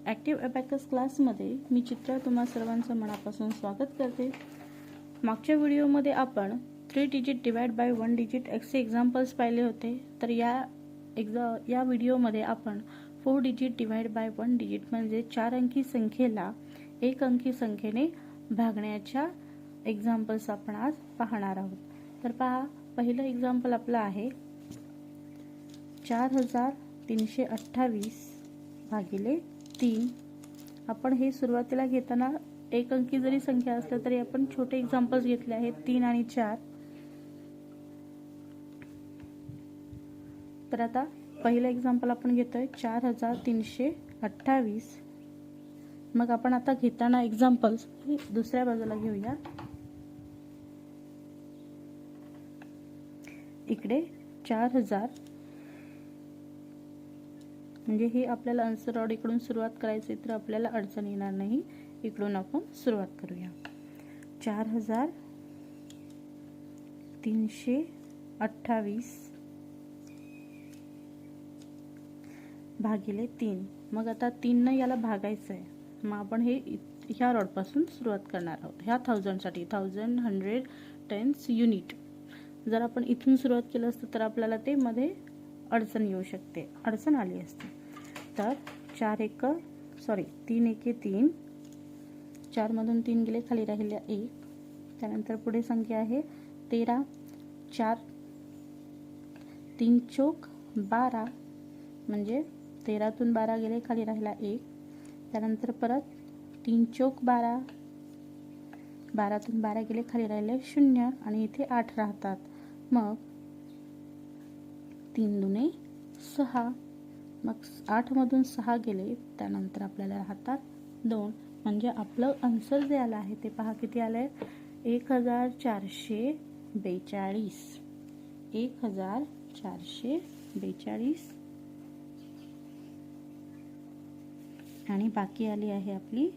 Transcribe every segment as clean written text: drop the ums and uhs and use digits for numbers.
Active abacus क्लासमध्ये मी चित्रा तुम्हा सर्वांचं मनापासून स्वागत करते। मागच्या व्हिडिओमध्ये आपण 3 डिजिट डिवाइड बाय 1 डिजिट चे एक्झाम्पल्स पाहिले होते। तर या व्हिडिओमध्ये आपण 4 डिजिट डिवाइड बाय 1 डिजिट म्हणजे 4 अंकी संख्येला 1 अंकी संख्येने भागण्याच्या एक्झाम्पल्स आपण आज पाहणार आहोत। तर पहा, पहिलं एक्झाम्पल आपलं आहे 4328 भागिले 3। आपण हे सुरुवातीला घेताना एक अंकी जरी संख्या असल्या तरी आपण छोटे एक्झाम्पल्स घेतले आहेत 3 आणि 4। तर आता पहिलं एक्झाम्पल आपण घेतोय 4328। मग आपण आता घेताना एक्झाम्पल्स दुसऱ्या बाजूला घेऊया। इकडे 4000 म्हणजे हे आपल्याला आन्सर ऑर्डर इकडून सुरुवात करायची, तर आपल्याला अडचण येणार नाही। इकडून आपण सुरुवात करूया। 4328 भागिले 3। मग आता 3 ने याला भागायचं आहे, मग आपण हे ह्या रॉड पासून सुरुवात करणार आहोत। ह्या 1000 साठी 1000 100 टेन्स युनिट जर आपण इथून सुरुवात केलं असतं तर आपल्याला ते मध्ये अडचण येऊ शकते, अडचण आली असते। तर 3 एके 3, 4 मधून 3 गेले, खाली राहिले 1। त्यानंतर पुढे संख्या आहे 13, 4 3 चौक 12 म्हणजे 13 तून 12 गेले, खाली राहिला 1। त्यानंतर परत 3 चौक 12, 12 तून 12 गेले, खाली राहिले 0 आणि इथे 8 राहतात। मग 3 दुने 6, मग 8 मधून 6 गेले, त्यानंतर आपल्याला राहतात 2। म्हणजे आपलं आन्सर जे आलं आहे ते पहा किती आलंय, 1442। 1442 आणि बाकी आली आहे आपली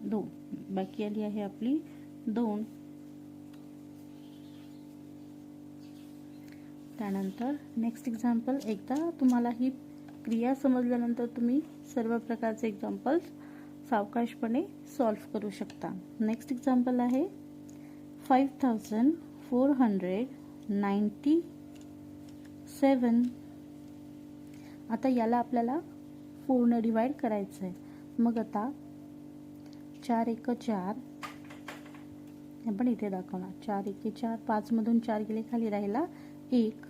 2 बाकी आली आहे आपली 2। त्यानंतर नेक्स्ट एक्झाम्पल, एकदा तुम्हाला ही क्रिया समजल्यानंतर तुम्ही सर्व प्रकारचे एक्झाम्पल्स सावकाशपणे सॉल्व्ह करू शकता। नेक्स्ट एक्झाम्पल आहे 5497। आता याला आपल्याला 4 ने डिवाइड करायचं आहे। मग आता 4 एक 4, आपण इथे दाखवणार 4 एके 4, 5 मधून 4 गेले, खाली राहिला 1।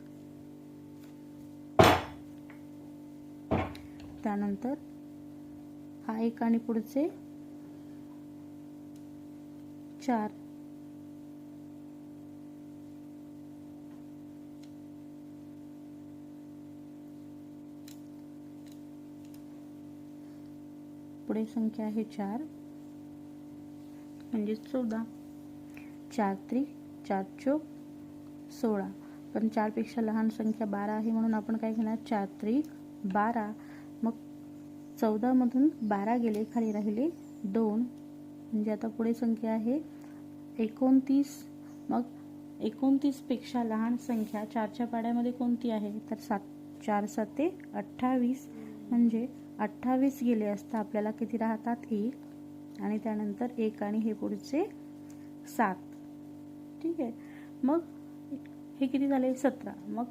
त्यानंतर हा 1 आणि पुढचे 4। पुढे संख्या आहे 4 म्हणजे 14। 4 त्रिक 4 चौक 16, पण 4 पेक्षा लहान संख्या 12 आहे म्हणून आपण काय घेणार 4 त्रिक 12। मग 14 मधून 12 गेले, खाली राहिले 2 म्हणजे आता पुढे संख्या आहे 29। मग 29 पेक्षा लहान संख्या 4च्या पाड्यामध्ये कोणती आहे, तर 4 7 28 म्हणजे 28 गेले असता आपल्याला किती राहतात 1 आणि त्यानंतर 1 आणि हे पुढचे 7। ठीक आहे, मग हे किती झाले 17। मग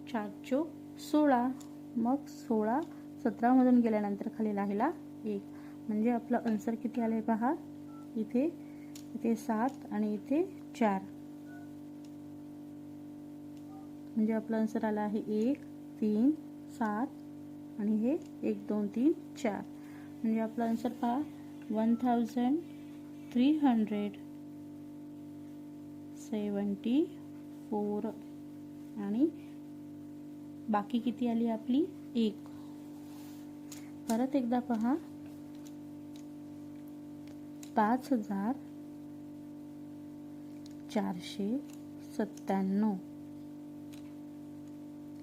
4 चौक 16, मग 16 17 मधून गेल्यानंतर खाली राहिला 1 म्हणजे आपलं आन्सर किती आले पहा, इथे 7 आणि इथे 4 म्हणजे आपलं आन्सर आला आहे 1 3 7 आणि हे 1 2 3 4 म्हणजे आपलं आन्सर पहा 1374 आणि बाकी किती आली आपली 1। परत एकदा पहा 5497।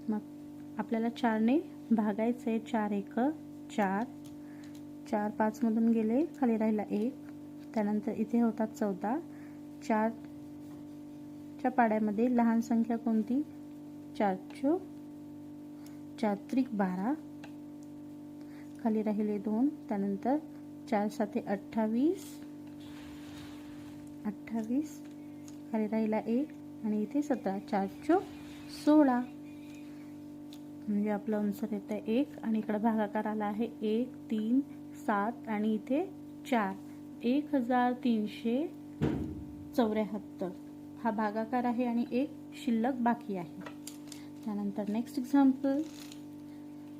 मग आपल्याला 4 ने भागायचं आहे। 4 एक 4, 4 5 मधून गेले, खाली राहिला 1। त्यानंतर इथे होतात 14। 4 च्या पाड्यामध्ये लहान संख्या कोणती, 4 4 12, खाली राहिले 2, त्यानंतर 4 7 28, 28, खाली राहिला 1 आणि इथे 17, 4 चोक 16, म्हणजे आपलं आन्सर येतं 1 आणि इकडे भागाकार आला आहे 1 3 7 आणि इथे 4, 1374 हा भागाकार आहे आणि 1 शिल्लक बाकी आहे. त्यानंतर नेक्स्ट एक्झाम्पल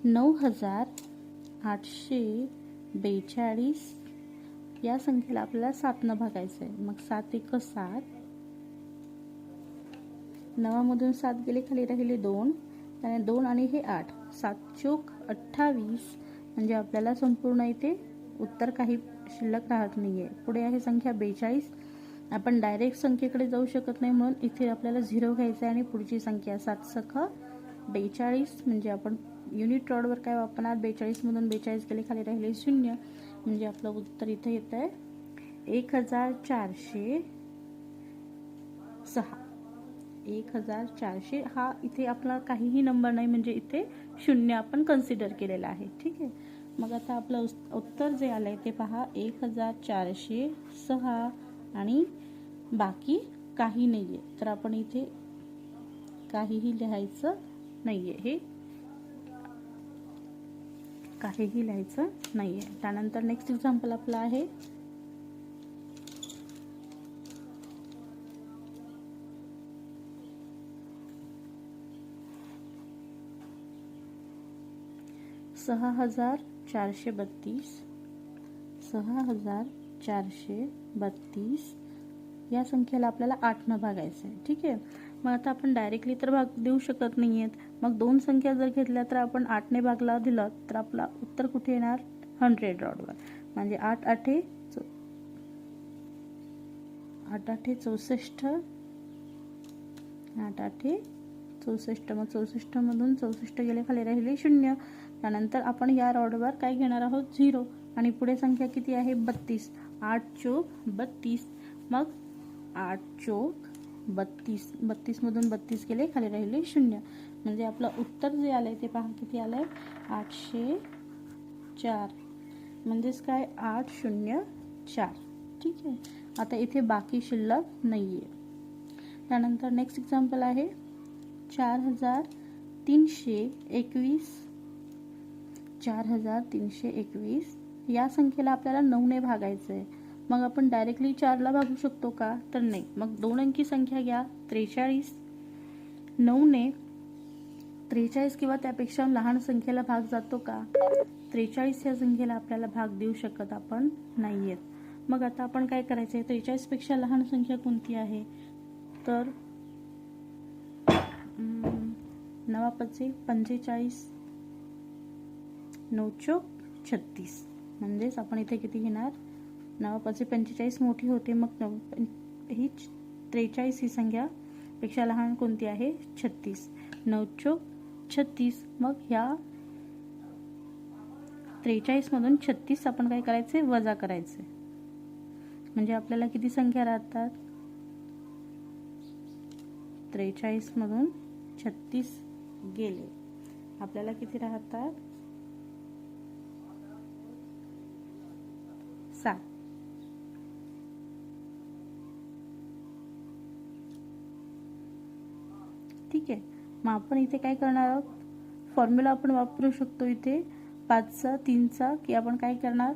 9842 या संख्येला आपल्याला 7 न भागायचं आहे. मग 7 1 7, 9 मधून 7 गेले, खाली राहिले 2, त्याने 2 आणि हे 8, 7 चोक 28, म्हणजे आपल्याला संपूर्ण इथे उत्तर काही शिल्लक राहत नाहीये. पुढे आहे संख्या 42. आपण डायरेक्ट संख्येकडे जाऊ शकत नाही म्हणून इथे आपल्याला 0 घ्यायचं आहे आणि पुढची संख्या 7 सखा 42, म्हणजे आपण युनिट रॉडवर काय वापरणार, 42 मधून 42 गेले, खाली राहिले 0, म्हणजे आपलं उत्तर इथे येत आहे 1406. 1400 हा इथे आपला काहीही नंबर नाही, म्हणजे इथे 0 आपण कन्सिडर केलेला आहे. ठीक आहे. मग आता आपलं उत्तर जे आलंय ते पहा 1406 आणि बाकी काही नाहीये. तर आपण इथे काहीही लिहायचं नाहीये, हे काहीही लिहायचं नाहीये. त्यानंतर नेक्स्ट एक्झाम्पल आपलं आहे 6432. 6432 या संख्येला आपल्याला 8 न भागायचं आहे. ठीक आहे. मग आता आपण डायरेक्टली तर भाग देऊ शकत नाहीयेत. मग दोन संख्या जर घेतल्या तर आपण 8 ने भागला दिलं तर आपला उत्तर कुठे येणार, 100 रॉडवर. म्हणजे 8 8 64, 8 8 64, मग 64 मधून 64 गेले, खाली राहिले 0. त्यानंतर आपण या रॉडवर काय घेणार आहोत, 0, आणि पुढे संख्या किती आहे, 32. 8 चोक 32, मग 8 चोक 32, 32 मधून 32 गेले, खाली राहिले 0. म्हणजे आपलं उत्तर जे आलंय ते पहा किती आलंय, 804. म्हणजेच काय, 804. ठीक आहे. आता इथे बाकी शिल्लक नाहीये. त्यानंतर नेक्स्ट एक्झाम्पल आहे 4321. 4321 या संख्येला आपल्याला 9 ने भागायचं आहे. मग आपण डायरेक्टली 4 ला भागू शकतो का, तर नाही. मग 2 अंकी संख्या घ्या, 43. 9 ने 43 किंवा त्यापेक्षा लहान संख्येला भाग जातो का, 43 या संख्येला आपल्याला भाग देऊ शकत आपण नाहीयेत. मग आता आपण काय करायचं आहे, 43 पेक्षा लहान संख्या कोणती आहे, तर 9 5 45, 9 चोक 36. म्हणजेच आपण इथे किती घेणार, 9 5 45 मोठी होते, मग ही 43 ही संख्या पेक्षा लहान कोणती आहे, 36. 9 चोक 36, मग ह्या 43 मधून 36 आपण काय करायचे, वजा करायचे. म्हणजे आपल्याला किती संख्या राहतात, 43 मधून 36 गेले, आपल्याला किती राहतात, 7. ठीक आहे. मग आपण इथे काय करणार आहोत, फॉर्म्युला आपण वापरू शकतो इथे 5चा 3चा, की आपण काय करणार,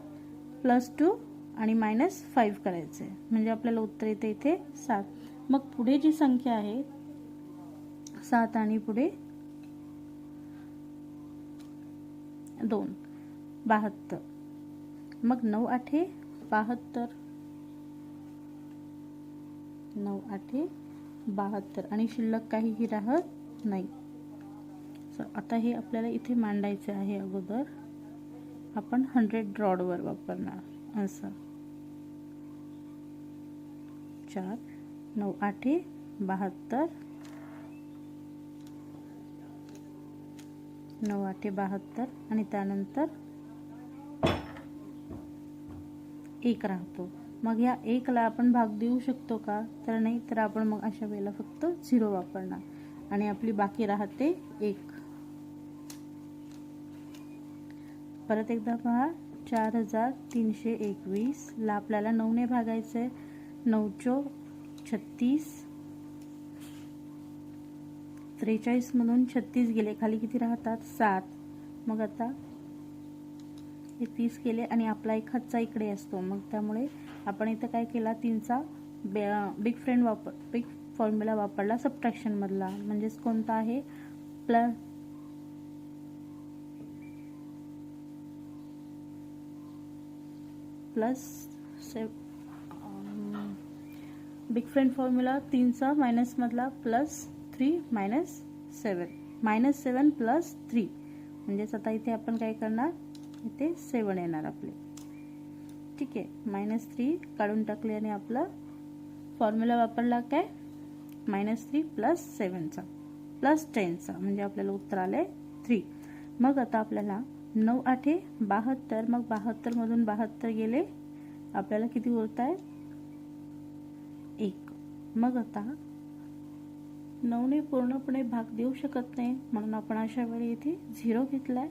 +2 आणि -5 करायचे, म्हणजे आपल्याला उत्तर येते इथे 7. मग पुढे जी संख्या आहे 7 आणि पुढे 2, 72. मग 9 8 72, 9 8 72 आणि शिल्लक काहीही राहत नाही. आता हे आपल्याला इथे मांडायचे आहे. अगोदर आपण 100 रॉडवर वापरणार असं. 4 9 8 72, 9 8 72 आणि त्यानंतर 1 राहतो. मग ह्या 1 ला आपण भाग देऊ शकतो का, तर नाही. तर आपण मग अशा वेळेला फक्त 0 वापरणार आणि आपली बाकी राहते 1. परत एकदा पहा 4321 ला आपल्याला 9ने भागायचं आहे. 9 चोक 36, 43 मधून 36 गेले, खाली किती राहतात 7. मग आता हे 30 केले आणि आपला एक हातचा इकडे असतो, मग त्यामुळे आपण इथं काय केला 3चा बिग फॉर्म्युला वापरला सबट्रॅक्शन मधला. म्हणजेच कोणता आहे बिग फ्रेंड फॉर्म्युला 3चा मायनस मधला +3 -7 -7 +3. म्हणजेच आता इथे आपण काय करणार, इथे 7 येणार आपले. ठीक आहे, -3 काढून टाकले आणि आपला फॉर्म्युला वापरला काय -3 + 7चा +10चा, म्हणजे आपल्याला उत्तर आले 3. मग आता आपल्याला 9 8 72, मग 72 मधून 72 गेले, आपल्याला किती उरत आहे 1. मग आता 9ने पूर्णपणे भाग देऊ शकत नाही, म्हणून आपण अशा वेळी इथे 0 घेतलाय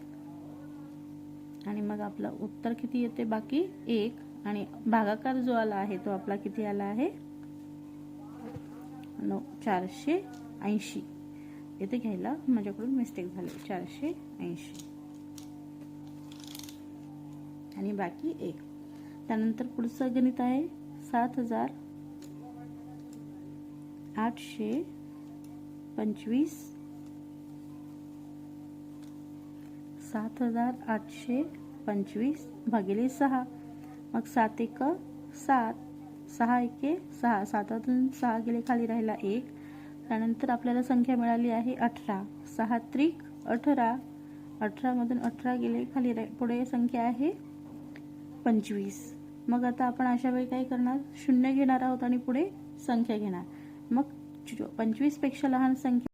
आणि मग आपलं उत्तर किती येते बाकी 1. आणि भागाकार जो आला आहे तो आपला किती आला आहे 480. इथे घ्यायला माझ्याकडून मिस्टेक झाली, 480 आणि बाकी 1. त्यानंतर पुढचं गणित आहे 7825 7825 भागिले 6. मग 7 1 7, 6 1 6, 7तून 6 गेले, खाली राहिला 1. त्यानंतर आपल्याला संख्या मिळाली आहे 18. 6 त्रिक 18, 18 मधून 18 गेले, खाली पुढे संख्या आहे 25. मग आता आपण अशा वेळी काय करणार, 0 घेणार आहोत आणि पुढे संख्या घेणार. मग 25 पेक्षा लहान संख्या